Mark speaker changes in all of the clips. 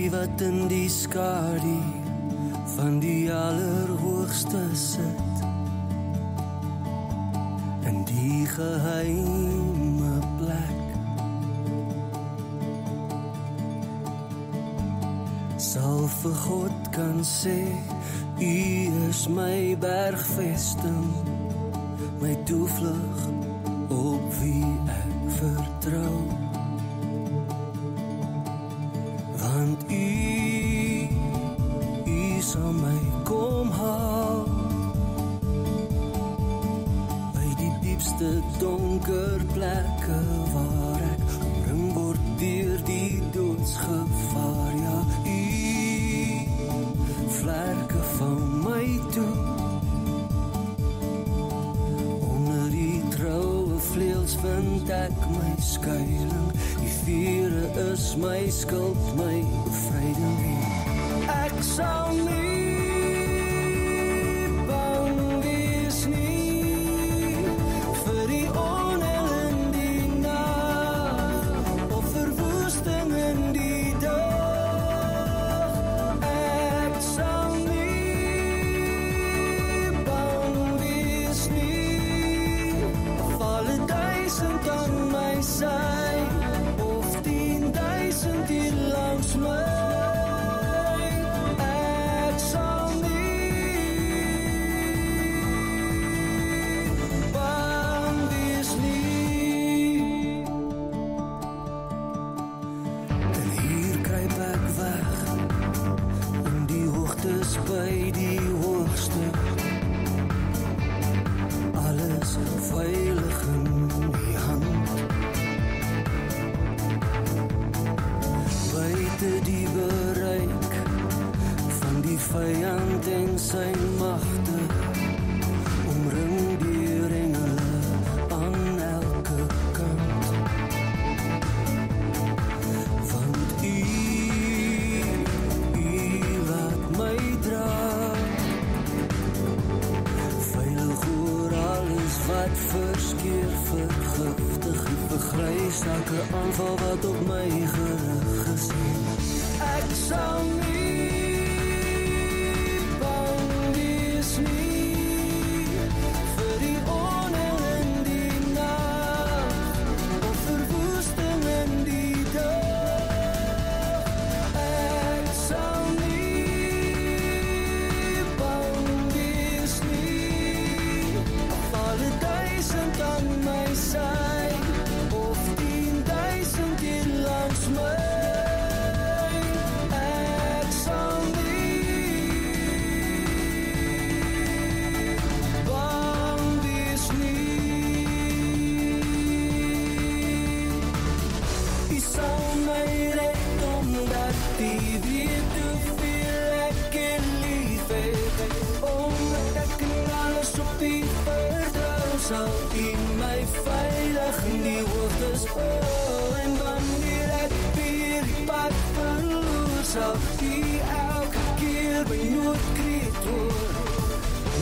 Speaker 1: die wat in die skadu van die allerhoogste sit, in die geheime plek, sal vir God kan sê, U is my bergvesting, my toevlug, op wie ek vertrou. Want U sal my kom haal, by die diepste donker plekke, waar ek omring word deur die doodsgevaar. Ja, U vlerke van my toe, onder die troue vleuels vind ek my skuiling. Die vure is my skuld, my bevryding. Ek sal nie bang wees nie, vir die onheil in die nag, of verwoesting in die dag. Ek sal nie bang wees nie, of alle 1000 aan my sy, of 10.000 hier langs my. By die hoogste, alles veilig in die hand, buite die bereik van die vyand en sy magte, omring deur engele aan elke kant. Want U laat my dra, veilig oor alles wat verskeer, vergiftig, begrys elke aanval wat op my gerig is. Ek sal nie bang wees nie, vir die onheil in die nag, of verwoesting in die dag. Ek sal nie bang wees nie, of alle 1000 aan my sy, of 10.000 hier langs my. Ek sal nie bang wees nie. U sal my red, omdat U weet hoeveel ek lief het, omdat ek in alles op U vertrou, sal U my veilig in die hoogtes hou. En wanneer ek weer die pad verloor, sal U elke keer my noodkreet hoor.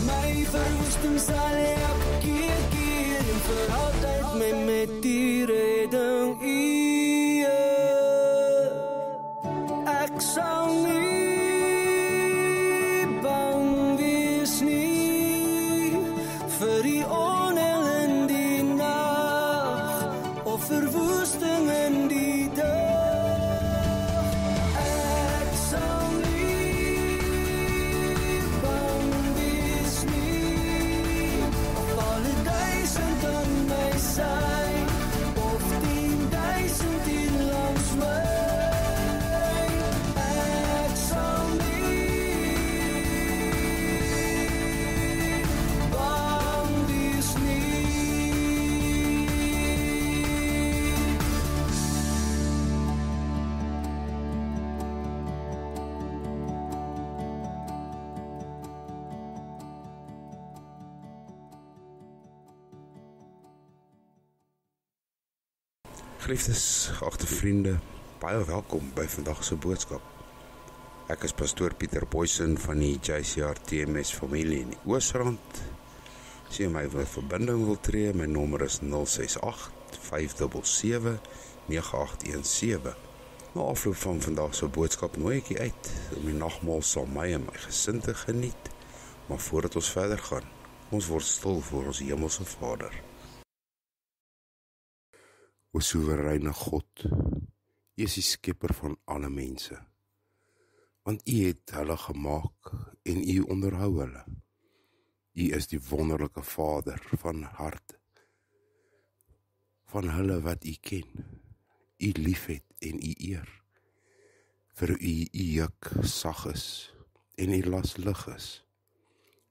Speaker 1: My verwoesting sal elke keer keer, en vir altyd my met die redding U. Ek sal nie bang wees nie, vir die onheil in die nag, of verwoesting in die dag. Ek sal nie bang wees nie, of alle 1000 aan my sy, of 10.000 hier langs my. Ek sal nie bang wees nie.
Speaker 2: Geliefdes, geagte vriende, baie welkom by vandag se boodskap. Ek is pastoor Pieter Boysen van die JCR TMS familie in die Oosrand. As jy my verbinding wil tree, my nommer is 068 577 9817. Na afloop van vandag se boodskap nooi ek u uit om die nagmaal saam my en my gesin te geniet, maar voordat ons verder gaan, ons word stil voor ons hemelse Vader. O soewereine God, U is die skepper van alle mense, want U het hulle gemaak en U onderhou hulle. U is die wonderlike Vader van hart, van hulle wat U ken, U liefhet en U eer. Vir U juk sag is en U las lig is,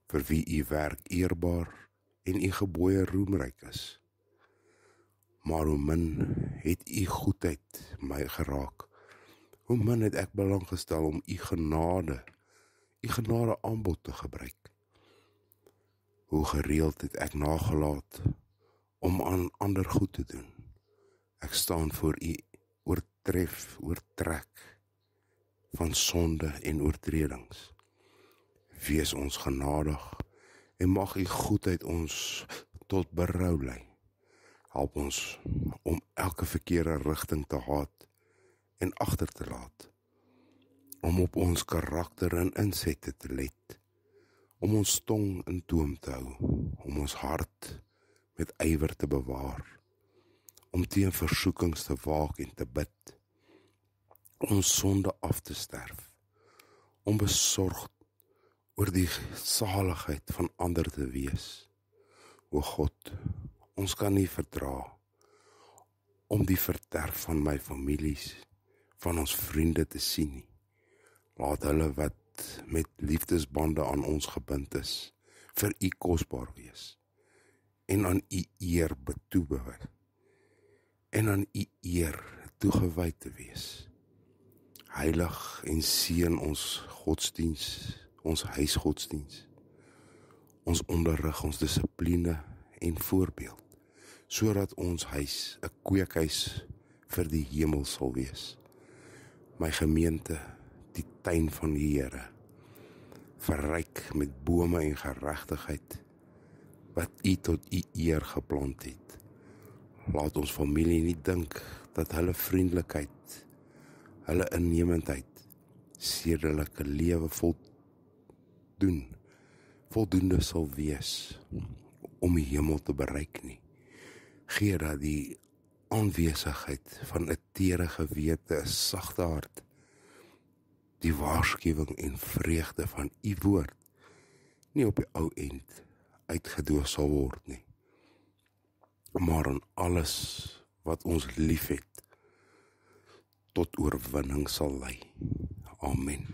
Speaker 2: vir wie U werk eerbaar en U gebooie roemryk is. Maar hoe min het U goedheid my geraak, hoe min het ek belang gestel om U genade aanbod te gebruik. Hoe gereeld het ek nagelaat om aan ander goed te doen. Ek staan voor U oortrek van sonde en oortredings. Wees ons genadig en mag U goedheid ons tot berou lei. Help ons om elke verkeerde rigting te haat en agter te laat. Om op ons karakter en insette te let. Om ons tong in toom te hou. Om ons hart met ywer te bewaar. Om teen versoekings te waak en te bid. Om sonde af te sterf. Om besorgd oor die saligheid van ander te wees. O God, ons kan nie verdra om die verderf van my families, van ons vriende te sien nie. Laat hulle wat met liefdesbande aan ons gebind is, vir U kosbaar wees, en aan U eer betoebewy, en aan U eer toegewy te wees. Heilig en seën ons godsdiens, ons huisgodsdiens, ons onderrig, ons dissipline en voorbeeld, sodat ons huis 'n kweekhuis vir die hemel sal wees. My gemeente, die tuin van die Here, verryk met bome en geregtigheid, wat U tot U eer geplant het. Laat ons familie nie dink dat hulle vriendelikheid, hulle innemendheid, sedelike lewe voldoende sal wees om die hemel te bereik nie. Gee dat die aanwesigheid van 'n tere gewete, 'n sagte hart, die waarskuwing en vreugde van U woord nie op die ou end uitgedoos sal word nie, maar in alles wat ons liefhet tot oorwinning sal lei. Amen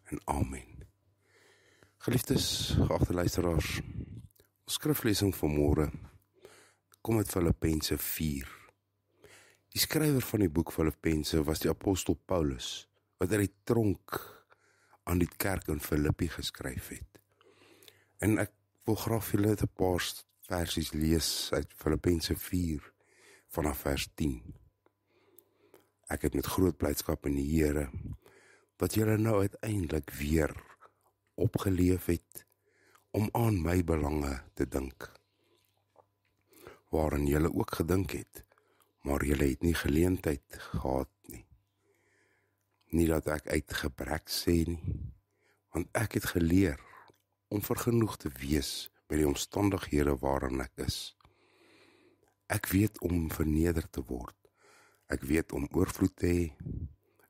Speaker 2: en amen. Geliefdes, geagte luisteraars, ons skriflesing vanmôre kom uit Filippense 4. Die skrywer van die boek Filippense was die apostel Paulus, wat uit die tronk aan die kerk in Filippi geskryf het. En ek wil graag vir julle 'n paar versies lees uit Filippense 4 vanaf vers 10. Ek het met groot blydskap in die Here dat julle nou uiteindelik weer opgeleef het om aan my belange te dink, waarin julle ook gedink het, maar julle het nie geleentheid gehad nie. Nie dat ek uit gebrek sê nie, want ek het geleer om vergenoeg te wees met die omstandighede waarin ek is. Ek weet om verneder te word. Ek weet om oorvloed te hê.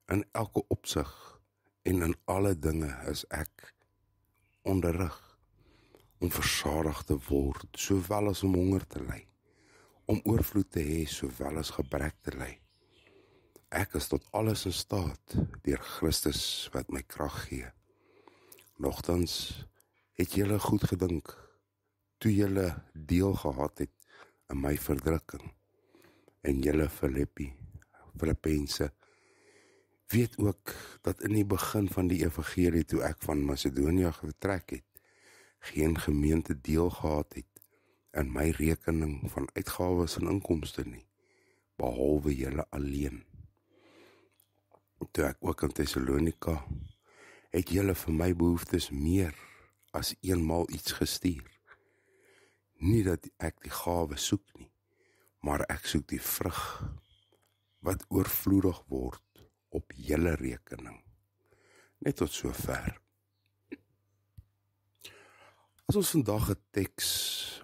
Speaker 2: In elke opsig en in alle dinge is ek onderrig. Om versadig te word, sowel as om honger te ly. Om oorvloed te hê, sowel as gebrek te ly. Ek is tot alles in staat, deur Christus wat my krag gee. Nogtans het julle goed gedink, toe julle deel gehad het in my verdrukking. En julle Filippense, weet ook dat in die begin van die evangelie, toe ek van Macedonië vertrek het, geen gemeente deel gehad het in my rekening van uitgawes en inkomste nie, behalwe julle alleen. Toe ek ook in Thessalonika, het julle vir my behoeftes meer as eenmaal iets gestuur. Nie dat ek die gawe soek nie, maar ek soek die vrug wat oorvloedig word
Speaker 3: op julle rekening. Net tot sover. As ons vandag 'n teks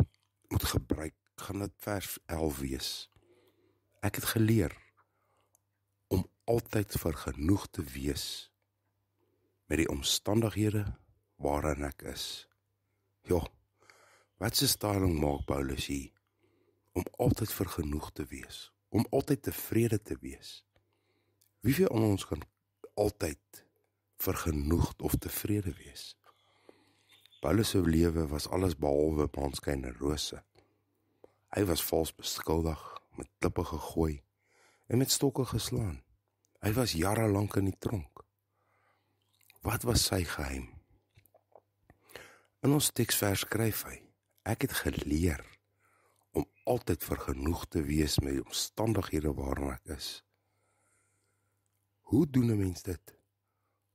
Speaker 3: moet gebruik, gaan dit vers 11 wees. Ek het geleer om altyd vergenoeg te wees met die omstandighede waarin ek is. Ja, wat 'n styling maak Paulus hier? Om altyd vergenoeg te wees, om altyd tevrede te wees. Wie van ons kan altyd vergenoegd of tevrede wees? Paulus se lewe was alles behalwe maanskyn en rose. Hy was vals beskuldig, met klippe gegooi en met stokke geslaan. Hy was jare lank in die tronk. Wat was sy geheim? In ons teksvers skryf hy, ek het geleer om altyd vergenoeg te wees met die omstandighede waarin ek is. Hoe doen 'n mens dit?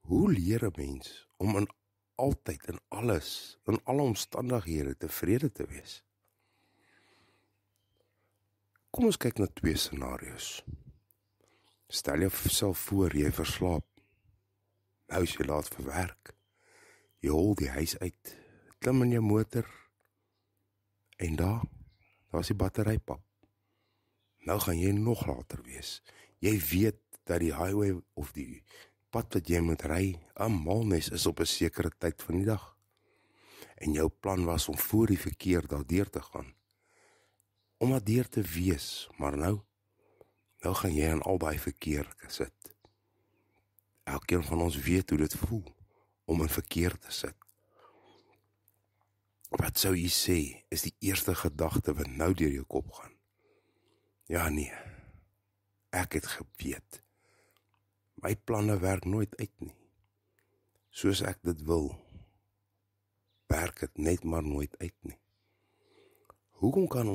Speaker 3: Hoe leer 'n mens om altyd in alles, in alle omstandighede tevrede te wees? Kom ons kyk na 2 scenario's. Stel jouself voor jy verslaap. Nou is jy laat vir werk. Jy hol die huis uit, klim in jou motor en daar is die batterypap. Nou gaan jy nog later wees. Jy weet dat die highway of die pad wat jy moet ry, 'n maalnes is op 'n sekere tyd van die dag. En jou plan was om voor die verkeer daardeur te gaan. Om daardeur te wees, maar nou gaan jy in al daai verkeer sit. Elkeen van ons weet hoe dit voel om in verkeer te sit. Wat sou jy sê is die eerste gedagte wat nou deur jou kop gaan? Ja nee, ek het geweet. My planne werk nooit uit nie. Soos ek dit wil, werk dit net maar nooit uit nie. Hoekom kan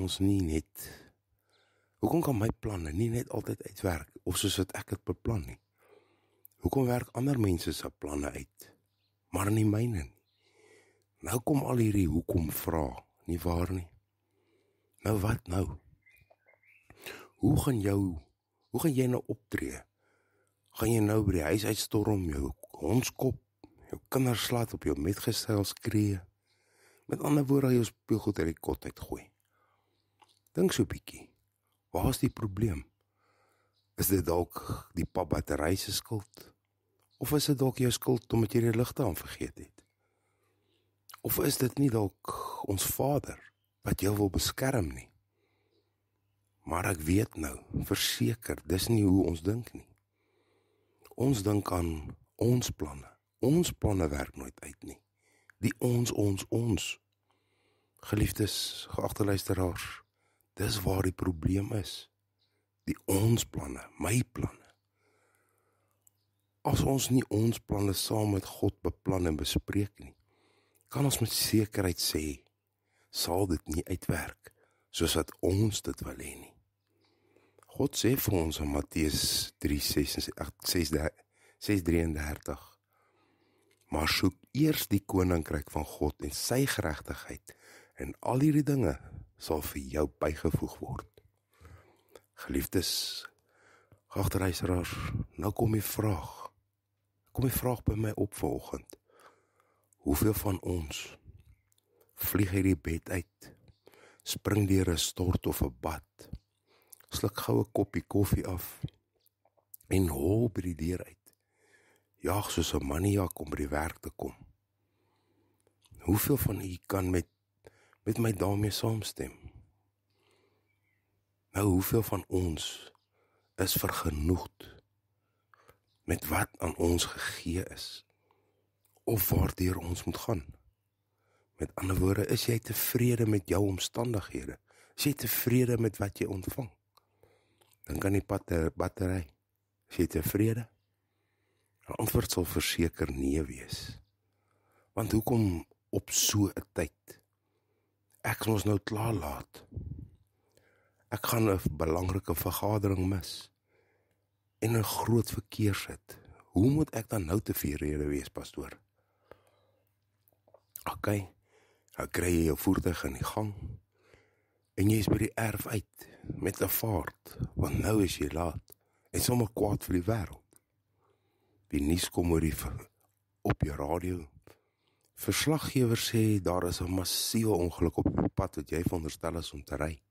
Speaker 3: my planne nie net altyd uitwerk, of soos wat ek het beplan nie? Hoekom werk ander mense se planne uit, maar nie myne nie? Nou kom al hierdie hoekom vra, nie waar nie? Nou wat nou? Hoe gaan jy nou optree? Gaan jy nou by die huis uitstorm, jou hondskop, jou kinders slaat op jou metgestel skree? Met ander woorde, jou speelgoed uit die kot uitgooi. Dink so bietjie, waar is die probleem? Is dit dalk die papbattery se skuld? Of is dit dalk jou skuld omdat jy die ligte aan vergeet het? Of is dit nie dalk ons Vader wat jou wil beskerm nie? Maar ek weet nou, verseker, dis nie hoe ons dink nie. Ons dink aan ons planne. Ons planne werk nooit uit nie. Die ons. Geliefdes, geagte luisteraars, dis waar die probleem is. Die ons planne, my planne. As ons nie ons planne saam met God beplan en bespreek nie, kan ons met sekerheid sê, sal dit nie uitwerk, soos wat ons dit wil hê nie. God sê vir ons in Matteus 6:33, maar soek eers die koninkryk van God en sy geregtigheid, en al hierdie dinge sal vir jou bygevoeg word. Geliefdes, geagte luisteraars, nou kom die vraag by my op vanoggend. Hoeveel van ons vlieg uit die bed uit, spring deur 'n stort of 'n bad, sluk gou 'n koppie koffie af en hol by die deur uit, jaag soos 'n maniak om by die werk te kom? Hoeveel van u kan met my daarmee saamstem? Nou, hoeveel van ons is vergenoegd met wat aan ons gegee is, of waardeur ons moet gaan? Met ander woorde, is jy tevrede met jou omstandighede? Is jy tevrede met wat jy ontvang? Dink aan die battery. Is jy tevrede? Die antwoord sal verseker nee wees. Want hoekom op so 'n tyd? Ek is ons nou klaar laat. Ek gaan 'n belangrike vergadering mis en 'n groot verkeer sit. Hoe moet ek dan nou tevrede wees, pastoor? OK, nou kry jy jou voertuig in die gang en jy is by die erf uit met 'n vaart, want nou is jy laat en sommer kwaad vir die wêreld. Die nuus kom oor op die radio. Verslaggewer sê daar is 'n massiewe ongeluk op die pad wat jy veronderstel is om te ry.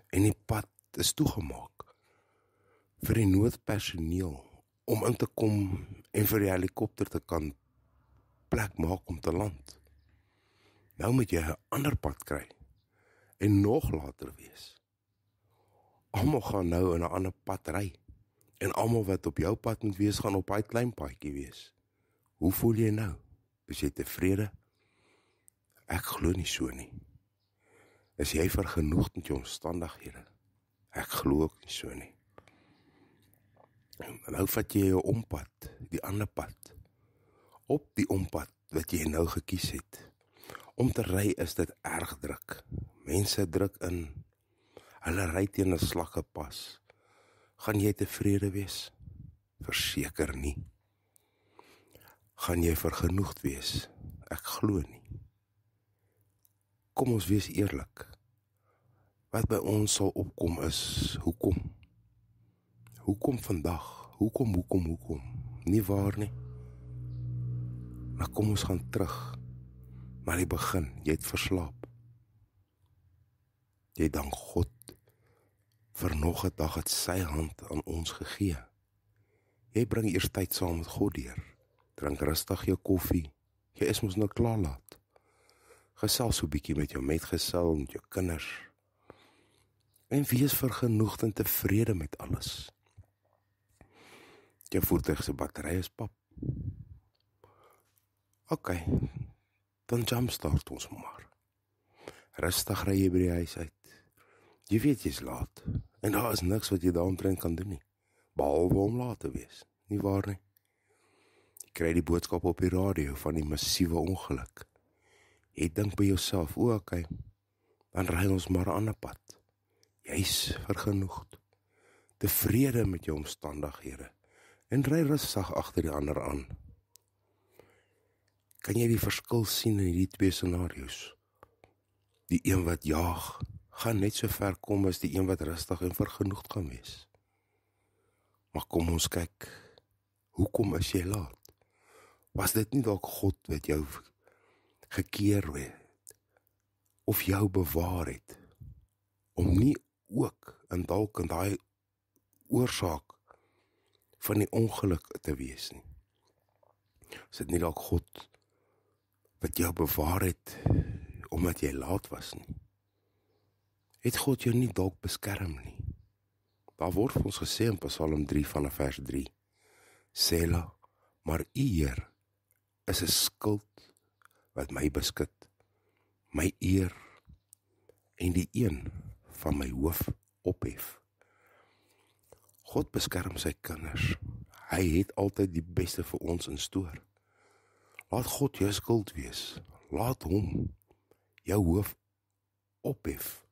Speaker 3: En die pad is toegemaak vir die noodpersoneel om in te kom en vir die helikopter te kan plek maak om te land. Nou moet jy 'n ander pad kry en nog later wees. Almal gaan nou in 'n ander pad ry en almal wat op jou pad moet wees gaan op hy klein paadjie wees. Hoe voel jy nou? Is jy tevrede? Ek glo nie so nie. Is jy vergenoegd met jou omstandighede? Ek glo ook nie so nie. Nou vat jy jou ompad, die ander pad. Op die ompad wat jy nou gekies het. Om te ry is dit erg druk. Mense druk in. Hulle ry teen 'n slakke pas. Gaan jy tevrede wees? Verseker nie. Gaan jy vergenoegd wees? Ek glo nie. Kom ons wees eerlik. Wat by ons sal opkom is, hoekom? Hoekom vandag? Hoekom? Nie waar nie? Maar kom ons gaan terug. Maar die begin, jy het verslaap. Jy dank God vir nog 'n dag het sy hand aan ons gegee. Jy bring eers tyd saam met God deur. Drink rustig jou koffie. Jy is mos nou klaar laat. Gesels so 'n bietjie met jou metgesel, met jou kinders. En wees vergenoegd en tevrede met alles. Jou voertuig se battery is pap. OK, dan jumpstart ons maar. Rustig ry jy by die huis uit. Jy weet jy's laat. En daar is niks wat jy daaromtrent kan doen nie. Behalwe om laat te wees. Nie waar nie? Jy kry die boodskap op die radio van die massiewe ongeluk. Jy dink by jouself, OK, dan ry ons maar 'n ander pad. Jy's vergenoegd. Tevrede met jou omstandighede. En ry rustig agter die ander aan. Kan jy die verskil sien in die twee scenario's? Die een wat jaag, gaan net so ver kom as die een wat rustig en vergenoegd gaan wees. Maar kom ons kyk, hoekom is jy laat? Was dit nie dalk God wat jou gekeer het, of jou bewaar het, om nie ook in dalk in daai oorsaak van die ongeluk te wees nie? Is dit nie dalk God wat jou bewaar het, omdat jy laat was nie? Het God jou nie dalk beskerm nie? Daar word vir ons gesê in Psalm 3 vanaf vers 3, Sela, maar U Heer is 'n skild wat my beskud, my eer en die een van my hoof ophef. God beskerm sy kinders. Hy het altyd die beste vir ons in stoor. Laat God jou skild wees. Laat hom jou hoof ophef.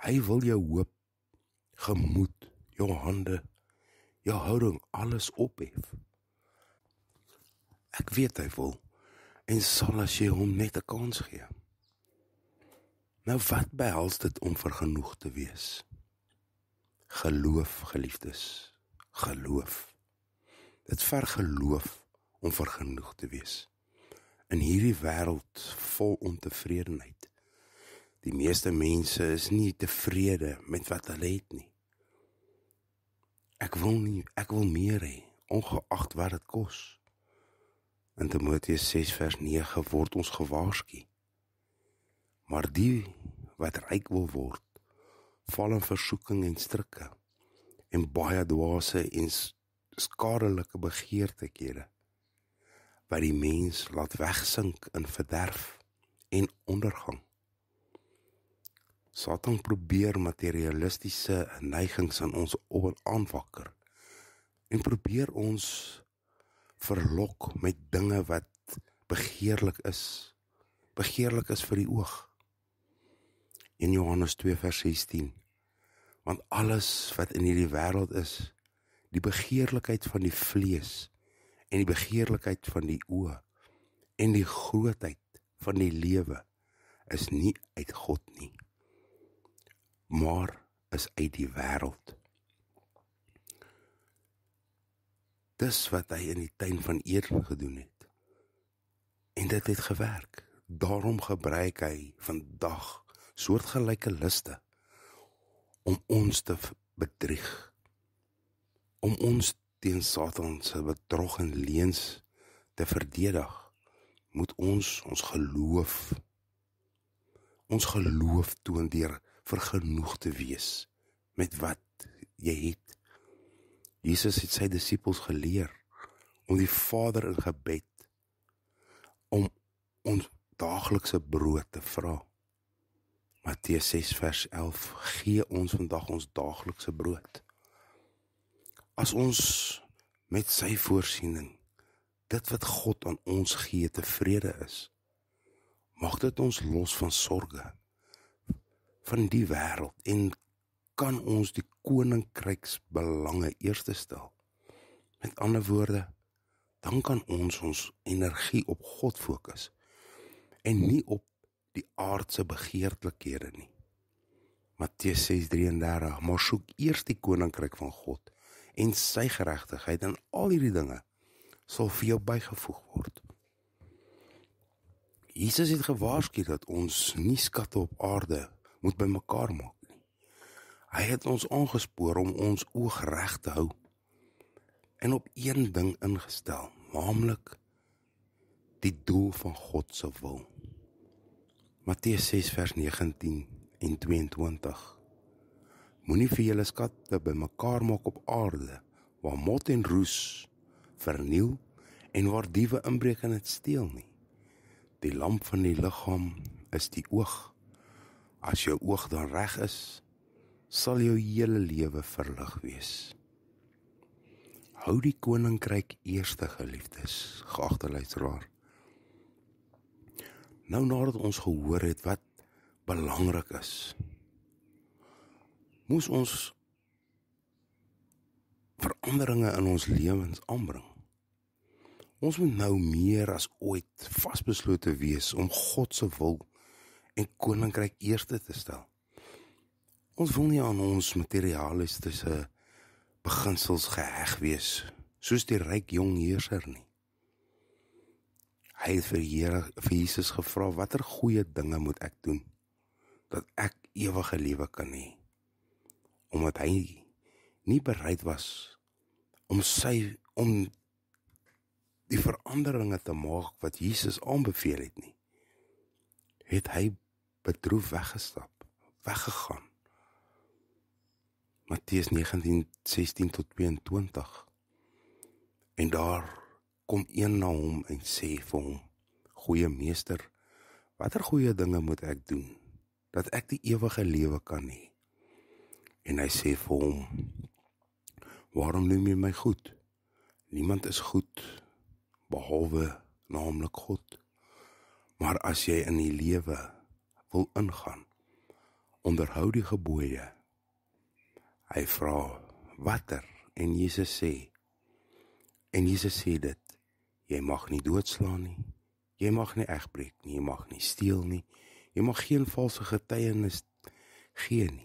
Speaker 3: Hy wil jou hoop, gemoed, jou hande, jou houding, alles ophef. Ek weet hy wil, en sal as jy hom net 'n kans gee. Nou wat behels dit om vergenoegd te wees? Geloof, geliefdes, geloof. Dit verg geloof om vergenoegd te wees. In hierdie wêreld vol ontevredenheid. Die meeste mense is nie tevrede met wat hulle het nie. Ek wil meer hê, ongeag wat dit kos. In Timoteus 6 vers 9 word ons gewaarsku. Maar die wat ryk wil word, val in versoeking en strikke, en baie dwaase en skadelike begeertekhede, wat die mens laat wegsink in verderf en ondergang. Satan probeer materialistiese neigings aan ons aanwakker, en probeer ons verlok met dinge wat begeerlik is vir die oog. In Johannes 2 vers 16, want alles wat in hierdie wêreld is, die begeerlikheid van die vlees, en die begeerlikheid van die oë, en die grootheid van die lewe, is nie uit God nie, maar is uit die wêreld. Dis wat hy in die tuin van Eden gedoen het. En dit het gewerk. Daarom gebruik hy vandag soortgelyke liste om ons te bedrieg, om ons teen Satan se bedrog en leuns te verdedig, moet ons geloof toon deur vergenoeg te wees met wat jy het. Jesus het sy disippels geleer om die Vader in gebed om ons daaglikse brood te vra. Matteus 6 vers 11, gee ons vandag ons daaglikse brood. As ons met sy voorsiening, dit wat God aan ons gee, tevrede is, mag dit ons los van sorge, van die wêreld, en kan ons die koninkryksbelange eerste stel. Met ander woorde, dan kan ons energie op God fokus, en nie op die aardse begeerlikhede nie. Matteus 6:33, maar soek eers die koninkryk van God, en sy geregtigheid, en al hierdie dinge sal vir jou bygevoeg word. Jesus het gewaarsku dat ons nie skatte op aarde moet bymekaar maak nie. Hy het ons aangespoor om ons oog reg te hou en op een ding ingestel, naamlik die doel van God se wil. Matteus 6 vers 19 en 22. Moenie vir julle skatte bymekaar maak op aarde, waar mot en roes verniel en waar diewe inbreek en dit steel nie. Die lamp van die liggaam is die oog. As jou oog dan reg is, sal jou hele lewe verlig wees. Hou die koninkryk eerste, geliefdes, geagte luisteraar. Nou nadat ons gehoor het wat belangrik is, moes ons veranderinge in ons lewens aanbring. Ons moet nou meer as ooit vasbeslote wees om God se wil en koninkryk eerste te stel. Ons wil nie aan ons materialistiese beginsels geheg wees, soos die ryk jong heerser nie. Hy het vir Jesus gevra, watter goeie dinge moet ek doen, dat ek ewige lewe kan hê, omdat hy nie bereid was om die veranderinge te maak wat Jesus aanbeveel het nie, het hy bedroef weggegaan. Matteus 19:16-22. En daar kom een na hom en sê vir hom, goeie meester, watter goeie dinge moet ek doen, dat ek die ewige lewe kan hê? En hy sê vir hom, waarom noem jy my goed? Niemand is goed, behalwe naamlik God. Maar as jy in die lewe wil ingaan, onderhou die gebooie. Hy vra, watter? En Jesus sê dit, jy mag nie doodslaan nie, jy mag nie egbreek nie, jy mag nie steel nie, jy mag geen valse getuienis gee nie,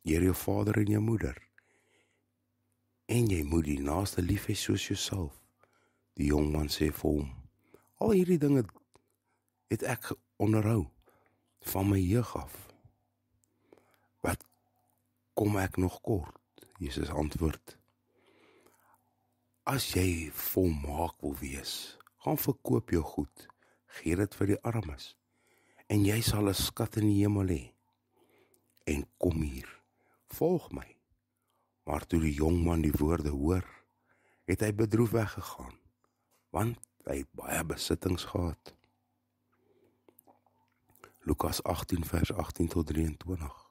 Speaker 3: eer jou vader en jou moeder, en jy moet die naaste lief hê soos jouself. Die jongman sê vir hom, al hierdie dinge het ek onderhou van my jeug af. Wat kom ek nog kort? Jesus antwoord, as jy volmaak wil wees, gaan verkoop jou goed, gee dit vir die armes, en jy sal 'n skat in die hemel hê. En kom hier, volg my. Maar toe die jongman die woorde hoor, het hy bedroef weggegaan, want hy het baie besittings gehad. Lukas 18 vers 18-23.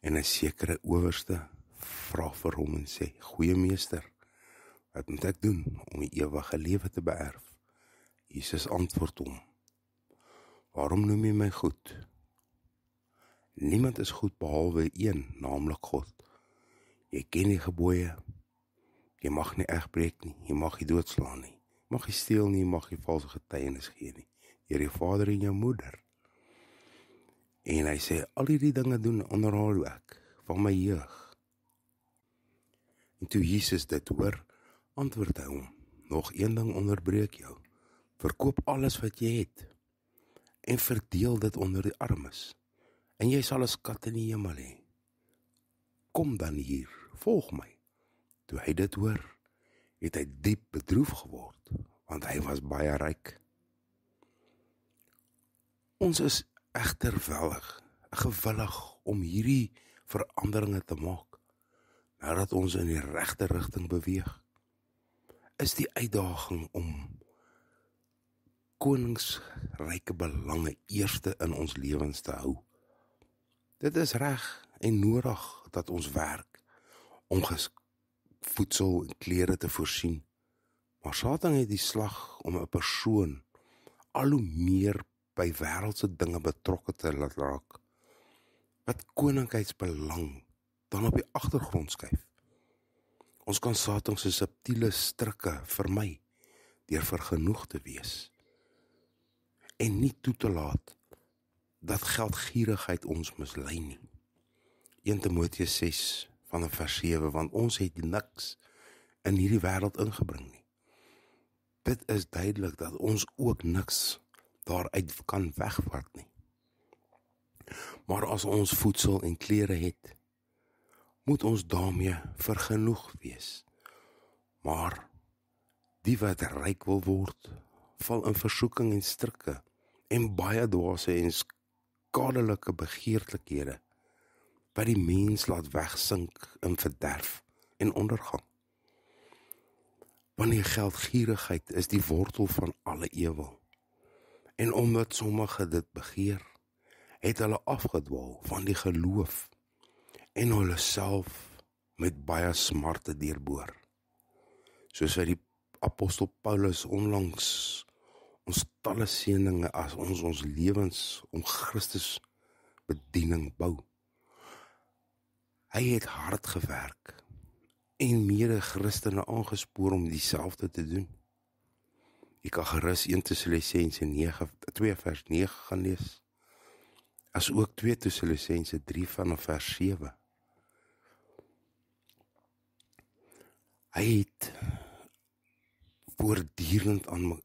Speaker 3: En 'n sekere owerste vra vir hom en sê, goeie meester, wat moet ek doen om die ewige lewe te beerf? Jesus antwoord hom, waarom noem jy my goed? Niemand is goed behalwe een, naamlik God. Jy ken die gebooie, jy mag nie egbreek nie, jy mag nie doodslaan nie, mag nie steel nie, mag nie valse getuienis gee nie, eer jou vader en jou moeder. En hy sê, al die dinge doen onderhou ek van my jeug. En toe Jesus dit hoor, antwoord hy hom, nog een ding onderbreek jou. Verkoop alles wat jy het en verdeel dit onder die armes. En jy sal 'n skat in die hemel hê. Kom dan hier, volg my. Toe hy dit hoor, het hy diep bedroef geword, want hy was baie ryk. Ons is egter gewillig om hierdie veranderinge te maak, nadat ons in die regte rigting beweeg. Is die uitdaging om koningsryke belange eerste in ons lewens te hou. Dit is reg en nodig dat ons werk om voedsel en klere te voorsien, maar Satan het die slag om 'n persoon al hoe meer by wêreldse dinge betrokke te laat raak, wat koninkryksbelang dan op die agtergrond skuif. Ons kan Satan se subtiele strikke vermy deur vergenoeg te wees en nie toe te laat dat geldgierigheid ons mislei nie. 1 Timoteus 6 van vers 7, want ons het niks in hierdie wêreld ingebring nie. Dit is duidelik dat ons ook niks daaruit kan wegvat nie. Maar as ons voedsel en klere het, moet ons daarmee vergenoeg wees. Maar die wat ryk wil word, val in versoeking en strikke en baie dwaase en skadelike begeerlikhede, wat die mens laat wegsink in verderf en ondergang. Wanneer geldgierigheid is die wortel van alle ewel, en omdat sommige dit begeer, het hulle afgedwaal van die geloof en hulle self met baie smarte deurboor. Soos wat die apostel Paulus onlangs ons talle seëninge as ons lewens om Christus bediening bou. Hy het hard gewerk en mede Christene aangespoor om dieselfde te doen. Jy kan gerus 1 Tessalonisense 2 vers 9 gaan lees, as ook 2 Tessalonisense 3 vanaf vers 7. Hy het voortdurend aan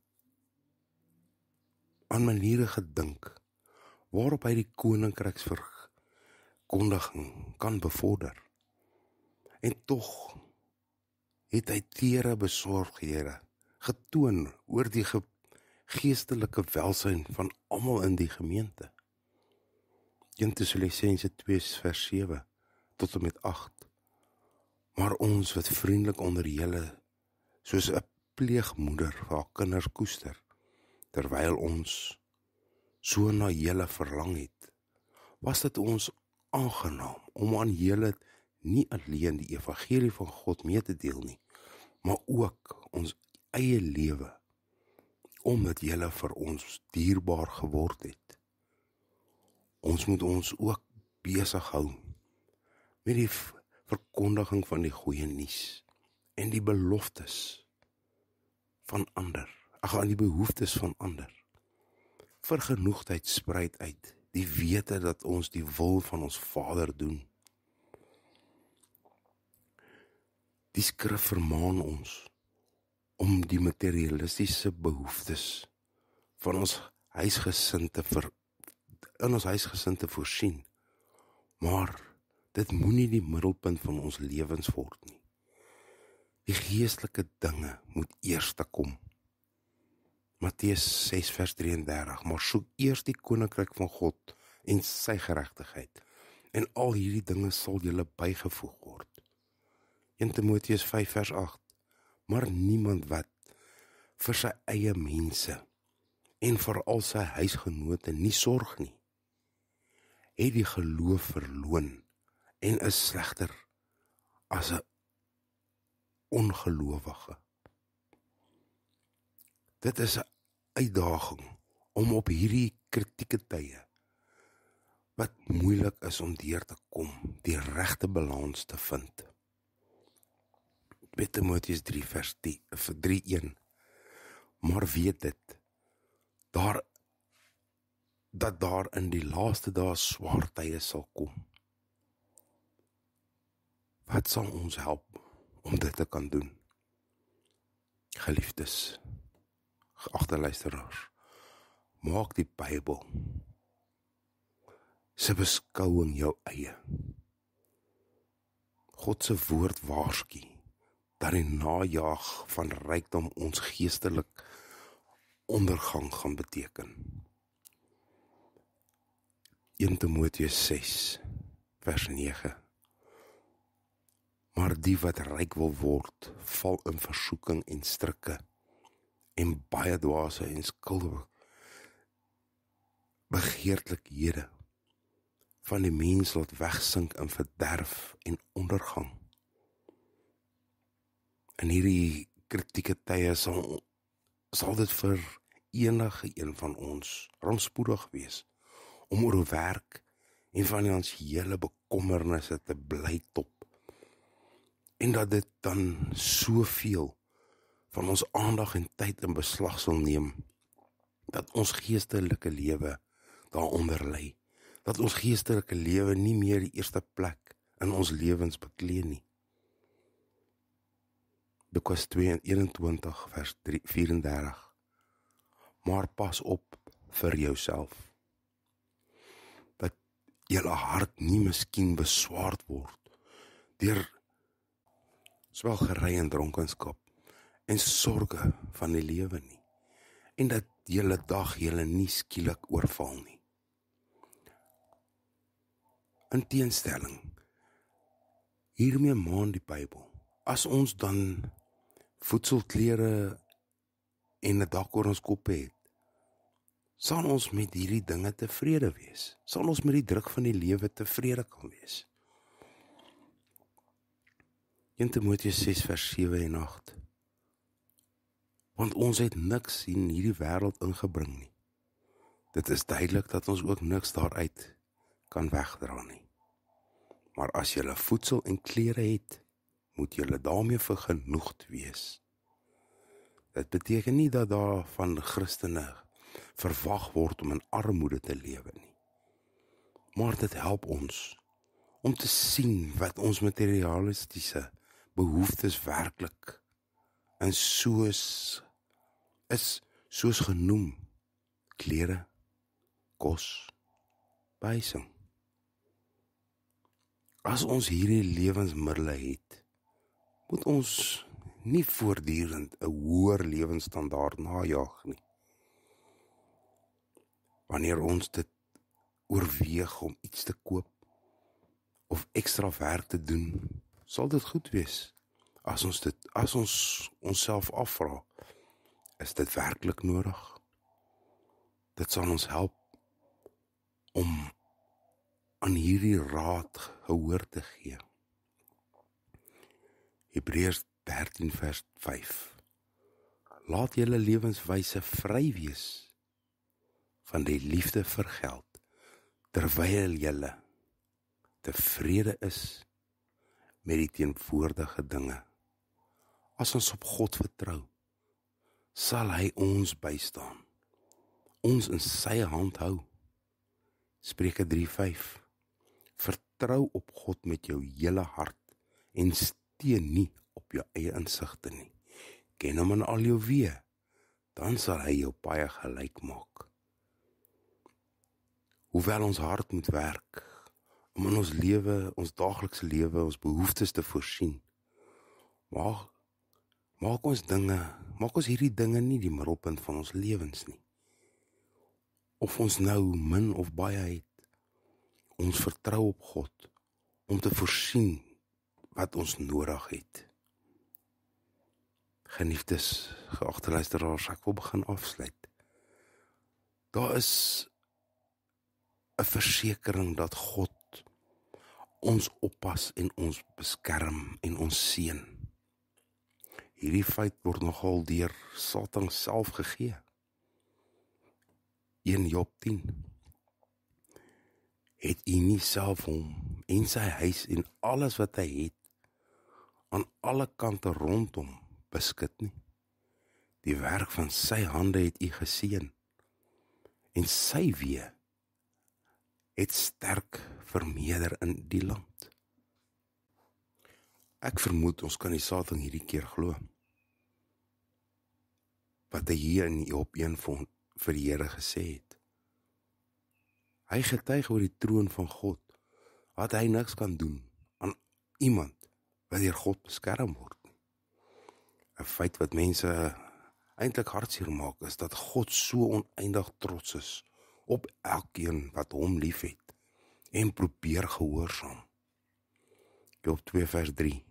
Speaker 3: maniere gedink, waarop hy die koninkryksverkondiging kan bevorder. En tog het hy tere besorghede getoon oor die geestelike welsyn van almal in die gemeente. 1 Tessalonisense 2 vers 7 tot en met 8. Maar ons wat vriendelik onder julle, soos 'n pleegmoeder vir haar kinders koester, terwyl ons so na julle verlang het, was dit ons aangenaam om aan julle nie alleen die evangelie van God mee te deel nie, maar ook ons eie lewe, omdat julle vir ons dierbaar geword het. Ons moet ons ook besig hou met die verkondiging van die goeie nuus en die beloftes van ander, aan die behoeftes van ander. Vergenoegdheid spruit uit die wete dat ons die wil van ons Vader doen. Die skrif vermaan ons om die materialistiese behoeftes van ons huisgesin te voorsien, maar dit moenie die middelpunt van ons lewens word nie. Die geestelike dinge moet eers kom. Matteus 6 vers 33, maar soek eers die koninkryk van God en sy geregtigheid, en al hierdie dinge sal julle bygevoeg word. 1 Timoteus 5 vers 8, maar niemand wat vir sy eie mense en vir al sy huisgenote nie sorg nie, het die geloof verloon en is slegter as 'n ongelowige. Dit is 'n uitdaging om op hierdie kritieke tye, wat moeilik is om deur te kom, die regte balans te vind. 2 Timoteus 3 vers 3:1, maar weet dit, dat daar in die laaste dae swaar tye sal kom. Wat sal ons help om dit te kan doen? Geliefdes, geagte luisteraars, maak die Bybel se beskouing jou eie. God se woord waarsku dat die najaag van rykdom ons geestelik ondergang gaan beteken. 1 Timoteus 6 vers 9. Maar die wat ryk wil word, val in versoeking en strikke, en baie dwaase en skuldige begeerlikhede van die mens laat wegsink in verderf en ondergang. In hierdie kritieke tye sal dit vir enige een van ons rampspoedig wees om oor werk en finansiële bekommernisse te bly top. En dat dit dan soveel van ons aandag en tyd in beslag sal neem, dat ons geestelike lewe daaronder lê, dat ons geestelike lewe nie meer die eerste plek in ons lewens beklee nie. Lukas 21 vers 34. Maar pas op vir jouself, dat julle hart nie miskien beswaard word deur swelgery en dronkenskap en sorge van die lewe nie, en dat julle dag julle nie skielik oorval nie. In teenstelling, hiermee maan die Bybel, as ons dan voedsel, klere en 'n dak oor ons kop het, sal ons met hierdie dinge tevrede wees, sal ons met die druk van die lewe tevrede kan wees. 1 Timoteus 6 vers 7 en 8. Want ons het niks in hierdie wêreld ingebring nie. Dit is duidelik dat ons ook niks daaruit kan wegdra nie. Maar as julle voedsel en klere het, moet julle daarmee vergenoegd wees. Dit beteken nie dat daar van Christene verwag word om in armoede te lewe nie. Maar dit help ons om te sien wat ons materialistiese behoeftes werklik en soos genoem: klere, kos, behuising. As ons hierdie lewensmiddels het, moet ons nie voortdurend 'n hoër lewensstandaard najag nie. Wanneer ons dit oorweeg om iets te koop of ekstra werk te doen, sal dit goed wees. As ons onsself afvra, is dit werklik nodig? Dit sal ons help om aan hierdie raad gehoor te gee. Hebreërs 13 vers 5. Laat julle lewenswyse vry wees van die liefde vir geld, terwyl julle tevrede is met die teenwoordige dinge. As ons op God vertrou, sal hy ons bystaan, ons in sy hand hou. Spreuke 3:5. Vertrou op God met jou hele hart en steun nie op jou eie insigte nie. Ken hom in al jou weë, dan sal hy jou paaie gelyk maak. Hoewel ons hart moet werk om in ons lewe, ons daaglikse lewe, ons behoeftes te voorsien, maak ons hierdie dinge nie die middelpunt van ons lewens nie. Of ons nou min of baie het, ons vertrou op God om te voorsien wat ons nodig het. Geliefdes, geagte luisteraars, ek wil begin afsluit. Daar is 'n versekering dat God ons oppas en ons beskerm en ons seën. Hierdie feit word nogal deur Satan self gegee. 1 Job 10. Het hy nie self hom en sy huis en alles wat hy het aan alle kante rondom beskik nie? Die werk van sy hande het hy geseën en sy weë het sterk vermeerder in die land. Ek vermoed ons kan die Satan hierdie keer glo. wat hy hier in Job 1 vir die Here gesê het. Hy getuig oor die troon van God, dat hy niks kan doen aan iemand wat deur God beskerm word. 'n Feit wat mense eintlik hartseer maak, is dat God so oneindig trots is op elkeen wat hom liefhet en probeer gehoorsaam. Job 2 vers 3.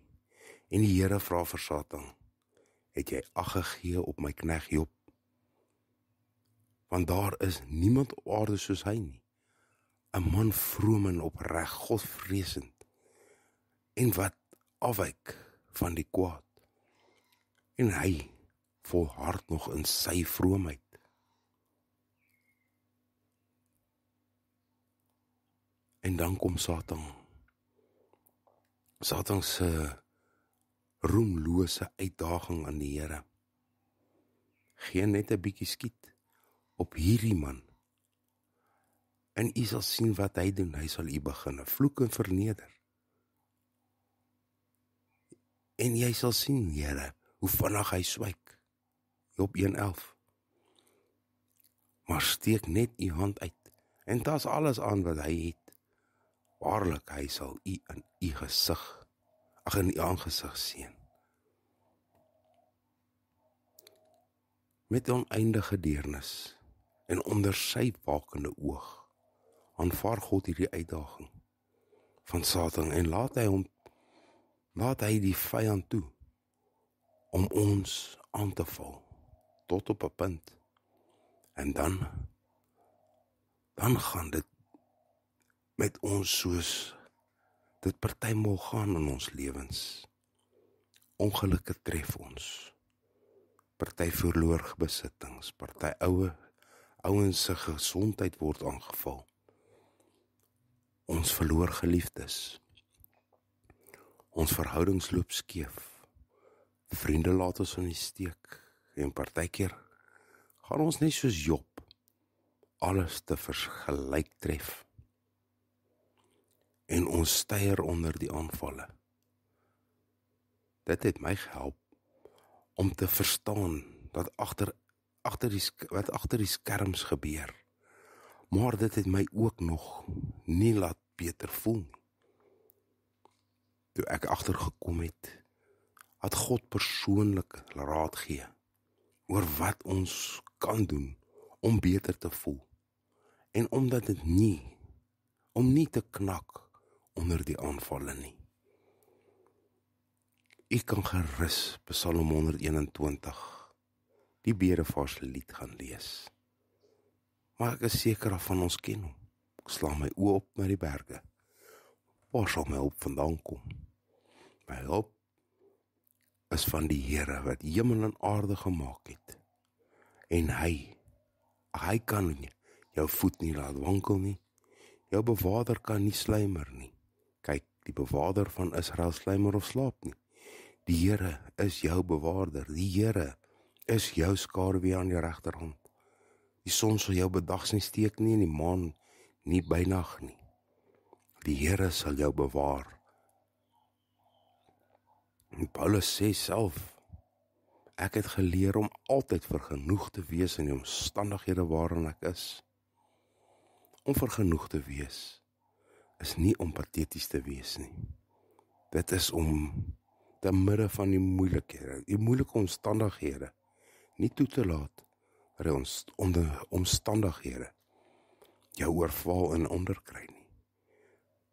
Speaker 3: En die Here vra vir Satan, het jy ag gegee op my knegt Job? Want daar is niemand op aarde soos hy nie. 'n man vroom en opreg, Godvreesend, en wat afwyk van die kwaad. En hy volhard nog in sy vroomheid. En dan kom Satan. Satan se roemlose uitdaging aan die Here. Gee net 'n bietjie skiet op hierdie man. En u sal sien wat hy doen, hy sal u begin vloek en verneder. En jy sal sien, Here, hoe vinnig hy swyk. Job 1:11. Maar steek net u hand uit, en tas alles aan wat hy het. Waarlik, hy sal u in u gesig, in u aangesig sien. Met oneindige deernis, en onder sy wakende oog, aanvaar God hierdie uitdaging van Satan en laat hy die vyand toe om ons aan te val tot op 'n punt. En dan gaan dit met ons soos dit partymal gaan in ons lewens. Ongelukke tref ons. Party verloor besittings, party ouens se gesondheid word aangeval. Ons verloor geliefdes. Ons verhoudings loop skeef. Vriende laat ons in die steek. En partykeer gaan ons net soos Job alles te vergelyk tref. En ons styer onder die aanvalle. Dit het my gehelp om te verstaan dat wat agter die skerms gebeur. Maar dit het my ook nog nie laat beter voel nie. Toe ek agtergekom het, dat God persoonlik raad gee oor wat ons kan doen om beter te voel. En omdat dit om nie te knak onder die aanvalle nie. Ek kan gerus Psalm 121, die Bedevaartslied gaan lees. Maar ek is seker van ons ken hom. Ek slaan my oë op na die berge. Waar sal my hulp vandaan kom? My hulp is van die Here wat hemel en aarde gemaak het. En hy kan jou voet nie laat wankel nie. Jou bewaarder kan nie sluimer nie. Kyk, die bewaarder van Israel sluimer of slaap nie. Die Here is jou bewaarder. Die Here is jou skaduwee aan die regterhand. Die son sal jou bedags nie steek nie, en die maan nie by nag nie. Die Here sal jou bewaar. En Paulus sê self, ek het geleer om altyd vergenoeg te wees in die omstandighede waarin ek is. Om vergenoeg te wees is nie om pateties te wees nie. Dit is om te midde van die moeilike omstandighede, nie toe te laat dat onder omstandighede jou oorval en onderkry nie.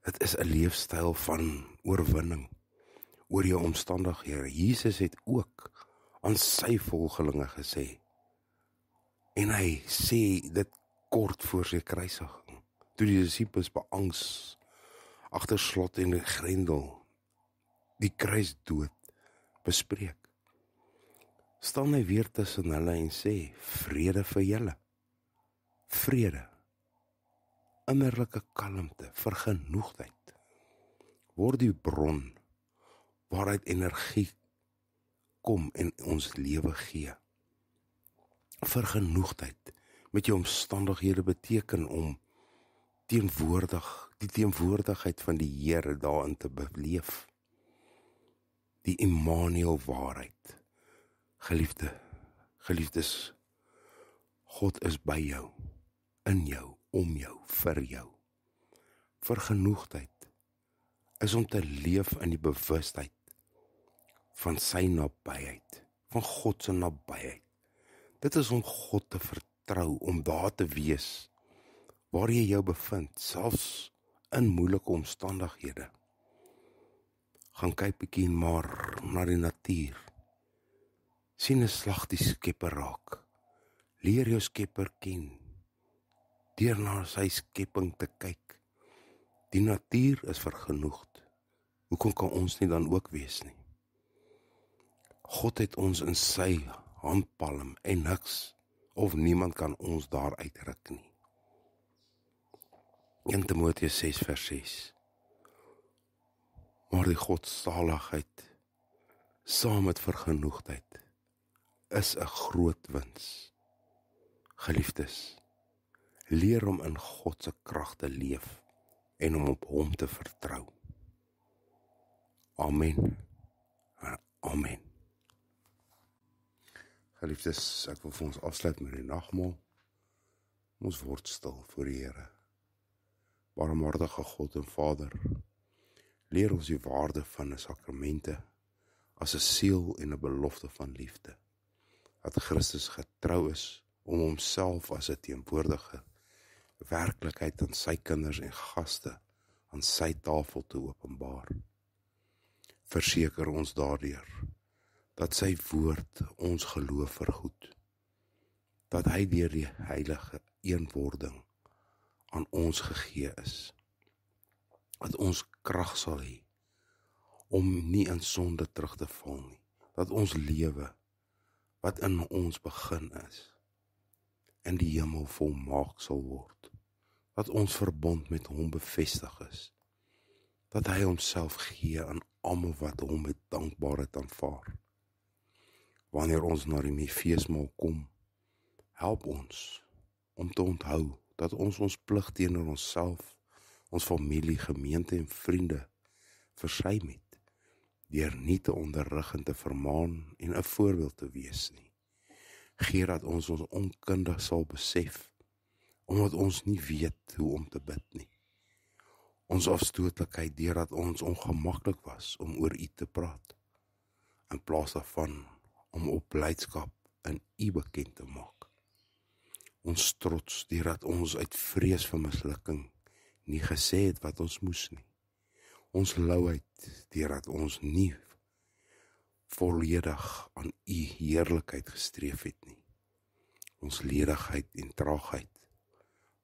Speaker 3: Dit is 'n leefstyl van oorwinning oor jou omstandighede. Jesus het ook aan sy volgelinge gesê, en hy sê dit kort voor sy kruisiging, toe die disippels beangs agter slot en grendel die kruisdood bespreek, staan hy weer tussen hulle en sê, vrede vir julle. Vrede, innerlike kalmte, vergenoegdheid, word die bron waaruit energie kom en ons lewe gee. Vergenoegdheid met jou omstandighede beteken om die teenwoordigheid van die Here daarin te beleef. Die Immanuel waarheid. Geliefde, Geliefdes, God is by jou, in jou, om jou, vir jou. Vergenoegdheid is om te leef in die bewustheid van sy nabyheid, van God se nabyheid. Dit is om God te vertrou, om daar te wees, waar jy jou bevind, selfs in moeilike omstandighede. Gaan kyk bietjie maar na die natuur. Sien 'n slag die Skepper raak. Leer jou Skepper ken, deur na sy skepping te kyk. Die natuur is vergenoegd. Hoekom kan ons nie dan ook wees nie? God het ons in sy handpalm en niks of niemand kan ons daar uitruk nie. 1 Timoteus 6 vers 6. Maar die godsaligheid saam met vergenoegdheid is 'n groot wins. Geliefdes, leer om in God se krag te leef en om op hom te vertrou. Amen. Amen. Geliefdes, ek wil vir ons afsluit met die nagmaal. Ons word stil voor die Here. Barmhartige God en Vader, leer ons die waarde van 'n sakramente as 'n seël en 'n belofte van liefde. Dat Christus getrou is om homself as 'n teenwoordige werklikheid aan sy kinders en gaste aan sy tafel te openbaar. Verseker ons daardeur dat sy woord ons geloof vergoed, dat hy deur die heilige eenwording aan ons gegee is, dat ons krag sal hê om nie in sonde terug te val nie, dat ons lewe wat in ons begin is, in die hemel volmaak sal word, dat ons verbond met hom bevestig is, dat hy homself gee aan almal wat hom met dankbaarheid aanvaar. Wanneer ons na die feesmaal kom, help ons om te onthou dat ons plig teenoor onsself, ons familie, gemeente en vriende versuim het, deur nie te onderrig en te vermaan en 'n voorbeeld te wees nie. Gee dat ons onkundig sal besef, omdat ons nie weet hoe om te bid nie. Ons afstootlikheid deurdat ons ongemaklik was om oor U te praat, in plaas daarvan om op blydskap in U bekend te maak. Ons trots deurdat ons uit vrees vir mislukking nie gesê het wat ons moes nie. Ons louheid deurdat ons nie volledig aan U heerlikheid gestreef het nie. Ons ledigheid en traagheid,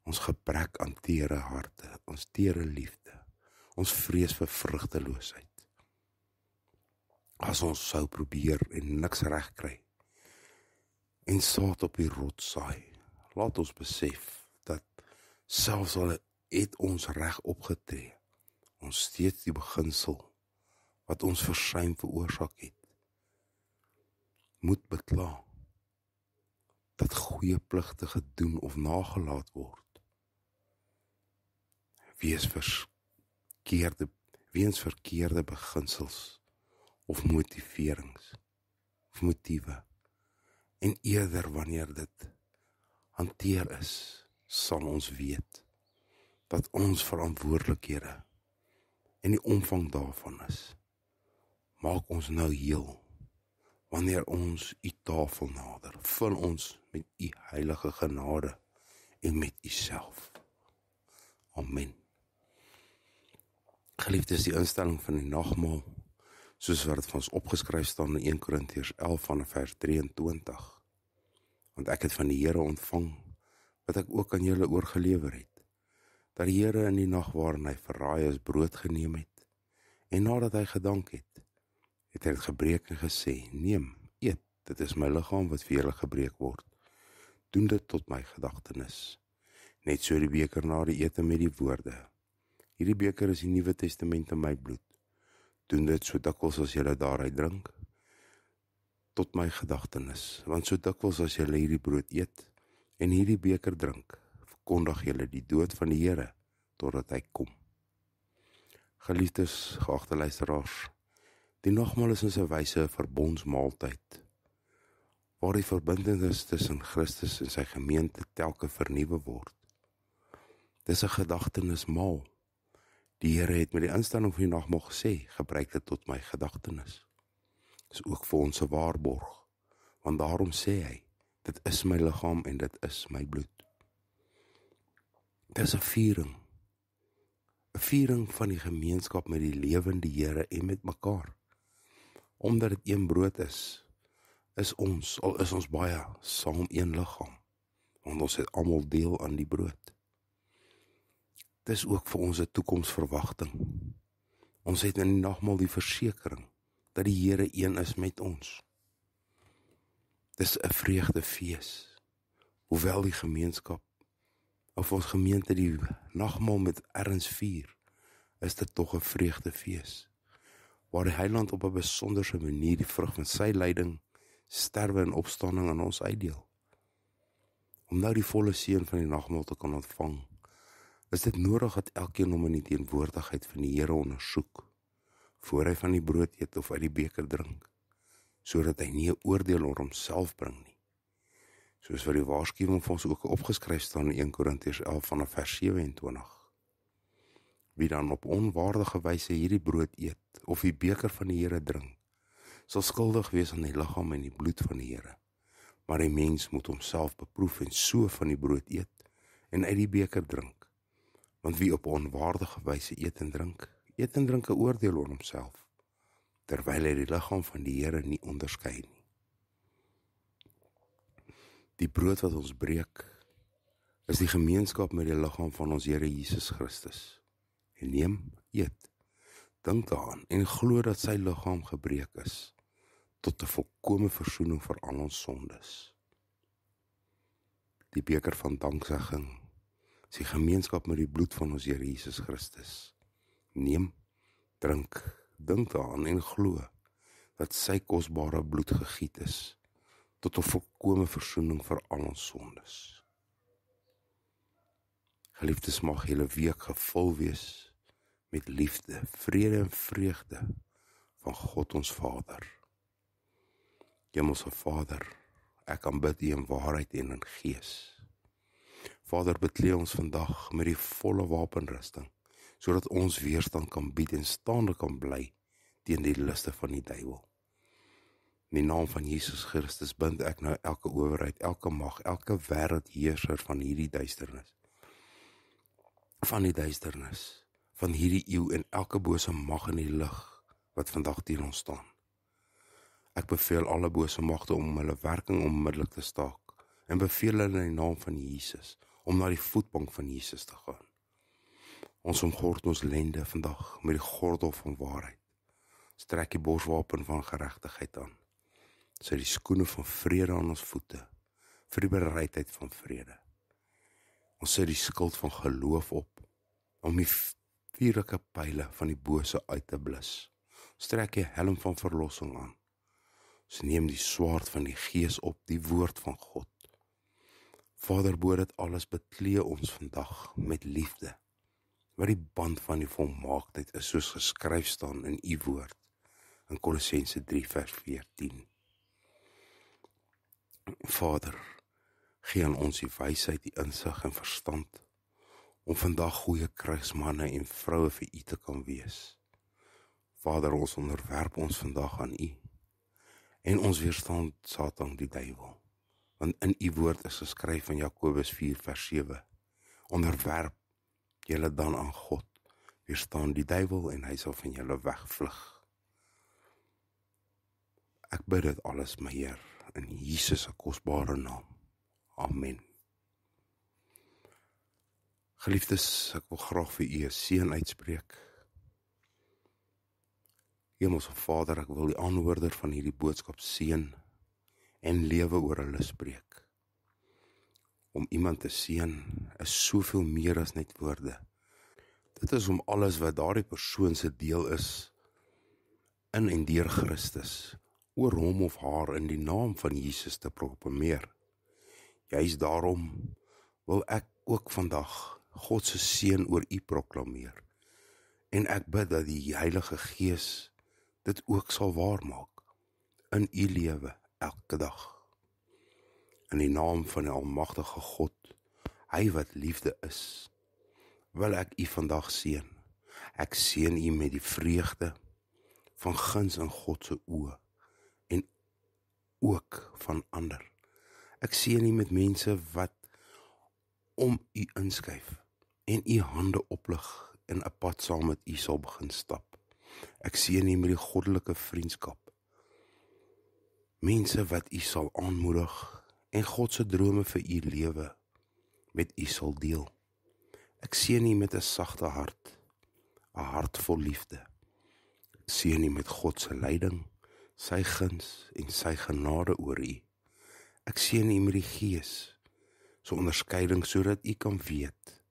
Speaker 3: ons gebrek aan tere harte, ons tere liefde, ons vrees vir vrugteloosheid. As ons sou probeer en niks reg kry, en saad op die rots saai, laat ons besef dat selfs al het ons reg opgetree, ons steeds die beginsel wat ons versuim veroorsaak het, moet bekla, dat goeie pligte gedoen of nagelaat word, weens verkeerde beginsels of motiverings of motiewe, en eerder wanneer dit hanteer is, sal ons weet dat ons verantwoordelikhede en die omvang daarvan is. Maak ons nou heel, wanneer ons U tafel nader, vul ons met U heilige genade en met U self. Amen. Geliefdes, die instelling van die nagmaal, soos wat het van ons opgeskryf staan in 1 Korintiërs 11 van vers 23. Want ek het van die Here ontvang, wat ek ook aan julle oorgelewer het, dat die Here in die nag waarin hy verraai is brood geneem het, en nadat hy gedank het, het hy het gebreek en gesê, neem, eet, dit is my liggaam wat vir julle gebreek word, doen dit tot my gedagtenis. Net so die beker na die ete met die woorde, hierdie beker is die Nuwe Testament in my bloed, doen dit so dikwels as julle daaruit drink, tot my gedagtenis, want so dikwels as julle hierdie brood eet, en hierdie beker drink, verkondig julle die dood van die Here, totdat hy kom. Geliefdes, geagte luisteraars, die nagmaal is in sy wyse 'n verbondsmaaltyd, waar die verbintenis tussen Christus en sy gemeente telke vernuwe word. Dis 'n gedagtenismaal. Die Here het met die instelling van die nagmaal gesê, gebruik dit tot my gedagtenis. Dis ook vir ons 'n waarborg, want daarom sê hy, dit is my liggaam en dit is my bloed. Dis 'n viering van die gemeenskap met die lewende Here en met mekaar. Omdat dit een brood is ons, al is ons baie, saam een liggaam, want ons het almal deel aan die brood. Dis ook vir ons 'n toekomsverwagting. Ons het in die nagmaal die versekering dat die Here een is met ons. Dis 'n vreugdefees. Hoewel die gemeenskap of ons gemeente die nagmaal met erns vier, is dit tog 'n vreugdefees, waar die Heiland op 'n besonderse manier die vrug van sy lyding, sterwe en opstanding aan ons uitdeel. Om nou die volle seën van die nagmaal te kan ontvang, is dit nodig dat elkeen hom in die teenwoordigheid van die Here ondersoek, voor hy van die brood eet of uit die beker drink, sodat hy nie 'n oordeel oor homself bring nie. Soos wat die waarskuwing vir ons ook opgeskryf staan in 1 Korintiërs 11 vanaf vers 27. Wie dan op onwaardige wyse hierdie brood eet, of die beker van die Here drink, sal skuldig wees aan die liggaam en die bloed van die Here. Maar die mens moet homself beproef en so van die brood eet, en uit die beker drink. Want wie op onwaardige wyse eet en drink 'n oordeel oor homself, terwyl hy die liggaam van die Here nie onderskei nie. Die brood wat ons breek, is die gemeenskap met die liggaam van ons Here Jesus Christus. En neem, eet, dink daaraan en glo dat sy liggaam gebreek is, tot 'n volkome versoening vir al ons sondes. Die beker van danksegging is die gemeenskap met die bloed van ons Here Jesus Christus. Neem, drink, dink daaraan en glo dat sy kosbare bloed gegiet is, tot 'n volkome versoening vir al ons sondes. Geliefdes, mag julle week gevul wees met liefde, vrede en vreugde van God ons Vader. Hemelse Vader, ek aanbid U in waarheid en in gees. Vader, beklee ons vandag met die volle wapenrusting, sodat ons weerstand kan bied en staande kan bly teen die liste van die duiwel. In die naam van Jesus Christus bind ek nou elke owerheid, elke mag, elke wêreldheerser van hierdie duisternis, van hierdie eeu en elke bose mag in die lig wat vandag teen ons staan. Ek beveel alle bose magte om hulle werking onmiddellik te staak en beveel hulle in die naam van Jesus om na die voetbank van Jesus te gaan. Ons omgord ons lende vandag met die gordel van waarheid. Strek die borswapen van geregtigheid aan. Sit die skoene van vrede aan ons voete, vir die bereidheid van vrede. Ons sit die skild van geloof op, om die vuurlike pyle van die bose uit te blus. Strek die helm van verlossing aan. Ons neem die swaard van die Gees op, die woord van God. Vader, bo dit alles beklee ons vandag met liefde, wat die band van die volmaaktheid is, soos geskryf staan in U woord, in Kolossense 3 vers 14. Vader, gee aan ons die wysheid, die insig en verstand, om vandag goeie krygsmanne en vroue vir U te kan wees. Vader, ons onderwerp ons vandag aan U, en ons weerstaan Satan die duiwel, want in U woord is geskryf in Jakobus 4 vers 7, onderwerp julle dan aan God, weerstaan die duiwel en hy sal van julle wegvlug. Ek bid dit alles, my Heer, in Jesus se kosbare naam. Amen. Geliefdes, ek wil graag vir U 'n seën uitspreek. Hemelse Vader, ek wil die aanhoorder van hierdie boodskap seën en lewe oor hulle spreek. Om iemand te seën is soveel meer as net woorde. Dit is om alles wat daardie persoon se deel is, in en deur Christus, oor hom of haar in die naam van Jesus te proklameer. Juist daarom wil ek ook vandag God se seën oor U proklameer. En ek bid dat die Heilige Gees dit ook sal waarmaak in U lewe elke dag. In die naam van die almagtige God, hy wat liefde is, wil ek u vandag seën. Ek seën u met die vreugde van guns in God se oë en ook van ander. Ek seën u met mense wat om u inskuif en u hande oplig en 'n pad saam met u sal begin stap. Ek seën u met die goddelike vriendskap. Mense wat u sal aanmoedig en God se drome vir u lewe met u sal deel. Ek seën u met 'n sagte hart, 'n hart vol liefde. Ek seën u met God se leiding, sy guns en sy genade oor u. Ek seën u met die Gees, so onderskeiding sodat u kan weet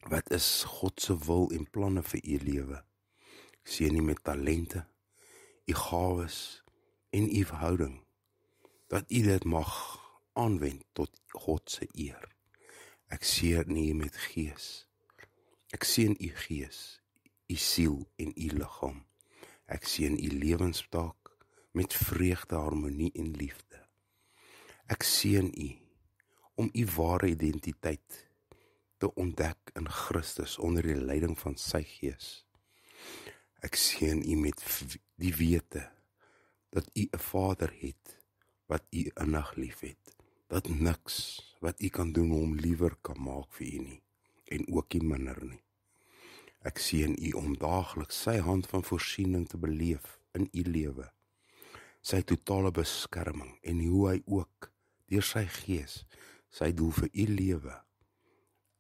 Speaker 3: wat is God se wil en planne vir u lewe. Ek seën u met talente, u gawes en u verhouding, dat u dit mag aanwend tot God se eer. Ek seën u met Gees. Ek seën u Gees, u siel en u liggaam. Ek seën u lewenstaak met vreugde, harmonie en liefde. Ek seën u om u ware identiteit te ontdek in Christus onder die leiding van sy Gees. Ek seën u met die wete dat u 'n Vader het wat u innig liefhet, dat niks wat u kan doen hom liewer kan maak vir u nie, en ook nie minder nie. Ek seën u om daagliks sy hand van voorsiening te beleef in u lewe, sy totale beskerming en hoe hy ook deur sy Gees sy doel vir u lewe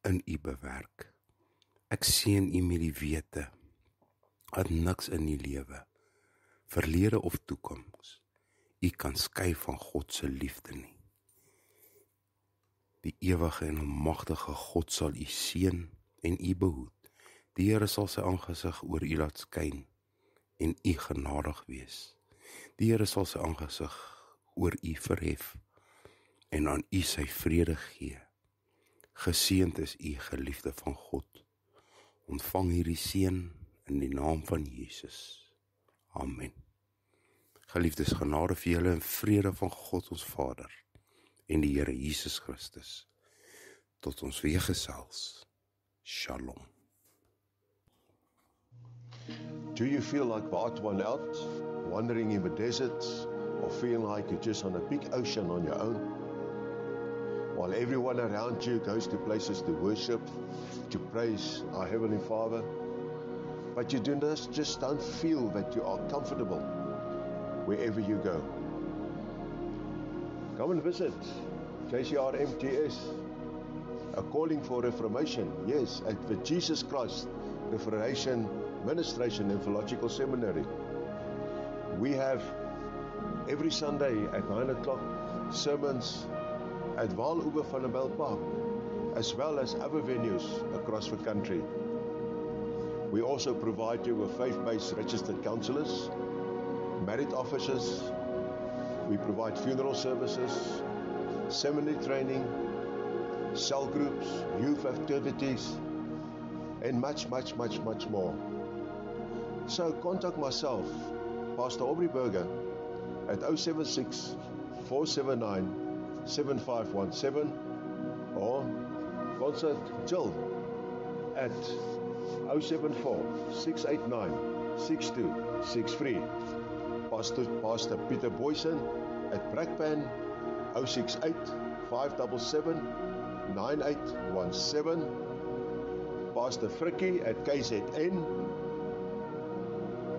Speaker 3: in u bewerk. Ek seën u met die wete dat niks in u lewe, verlede of toekoms, u kan skei van God se liefde nie. Die ewige en almagtige God sal u seën en u behoed. Die Here sal sy aangesig oor u laat skyn en u genadig wees. Die Here sal sy aangesig oor u verhef en aan u sy vrede gee. Geseënd is u, geliefde van God. Ontvang hierdie seën in die naam van Jesus. Amen. Geliefdes, genade vir julle en vrede van God ons Vader en die Here Jesus Christus. Tot ons weer gesels. Shalom.
Speaker 4: Do you feel like the odd one out, wandering in the deserts, or feel like you're just on a big ocean on your own? While everyone around you goes to places to worship, to praise our Heavenly Father, but you just don't feel that you are comfortable wherever you go. Come and visit JCR MTS, a calling for reformation, yes, at the Jesus Christ Reformation Ministration and Theological Seminary. We have every Sunday at 9 o'clock sermons at Vaal Oeber van der Bijl Park, as well as other venues across the country. We also provide you with faith-based registered counsellors, married officers. We provide funeral services, seminary training, cell groups, youth activities, and much more. So contact myself, Pastor Aubrey Berger, at 076 479 7517, or consult Jill at 074 689 6263. Pastor Peter Boyson at Brakpan 068 577 9817. Pastor Frikkie at KZN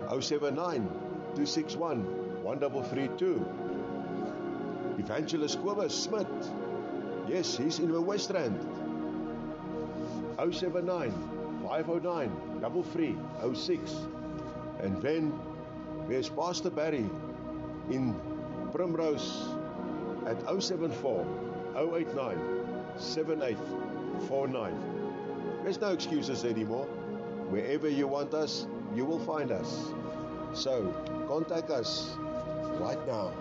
Speaker 4: 079 261 1332. Evangelist Kobus Smith, yes, he's in the West Rand, 079 509 3306. And then there's Pastor Barry in Primrose at 074 089 7849. There's no excuses anymore. Wherever you want us, you will find us. So contact us right now.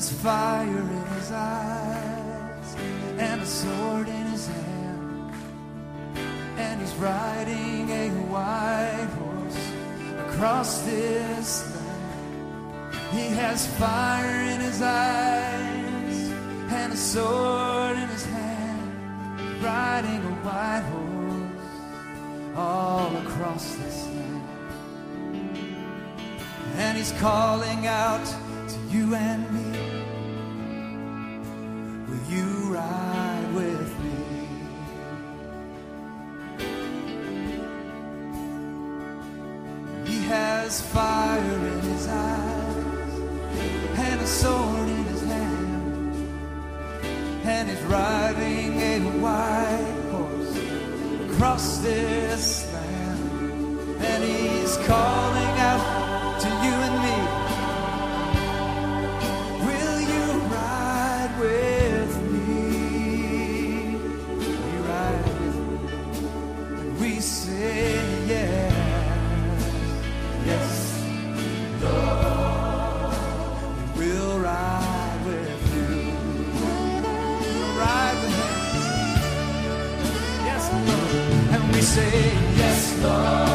Speaker 5: has fire in his eyes and a sword in his hand, and he's riding a white horse across this land. He has fire in his eyes and a sword in his hand, riding a white horse all across this land. And he's calling out to you and me, will you ride with me? He has fire in his eyes and a sword in his hand, and he's riding a white horse across this land. And he's calling out to you and me, will you ride with me? Will you ride with me? And we say yes, yes, Lord, we'll ride with you. We'll ride with him. Yes, Lord. And we say yes, Lord.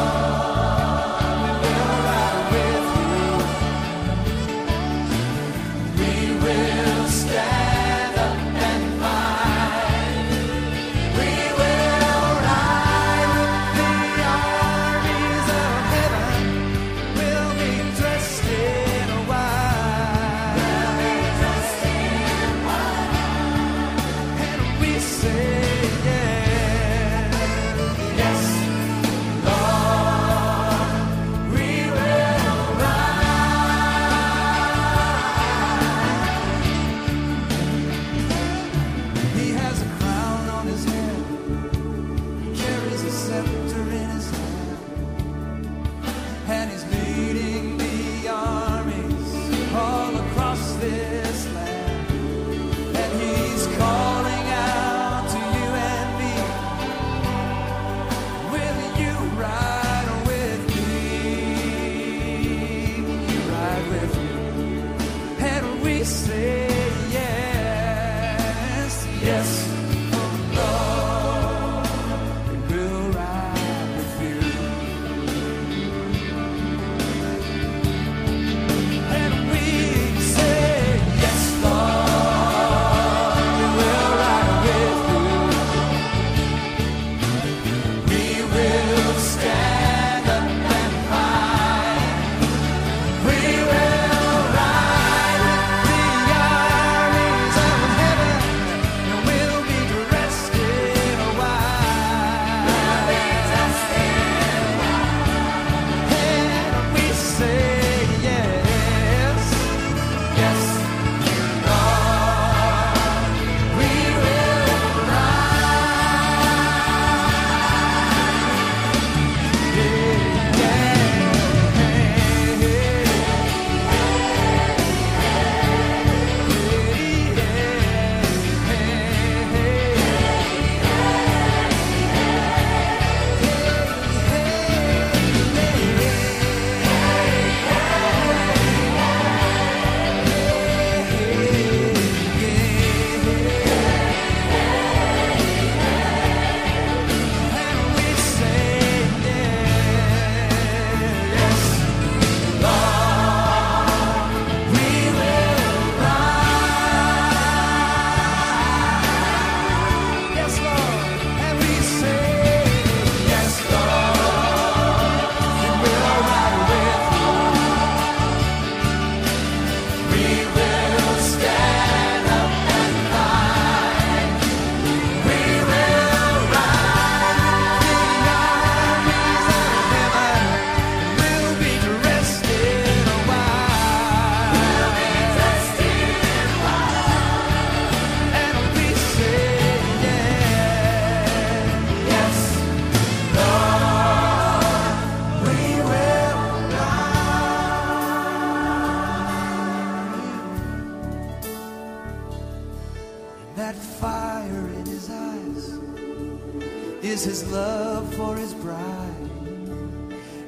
Speaker 5: is his love for his bride,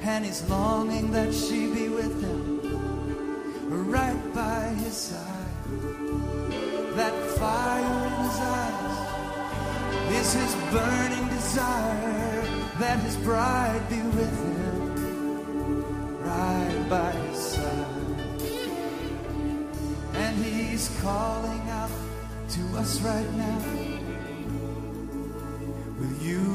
Speaker 5: and he's longing that she be with him, right by his side. that fire in his eyes is his burning desire that his bride be with him, right by his side. And he's calling out to us right now. Will you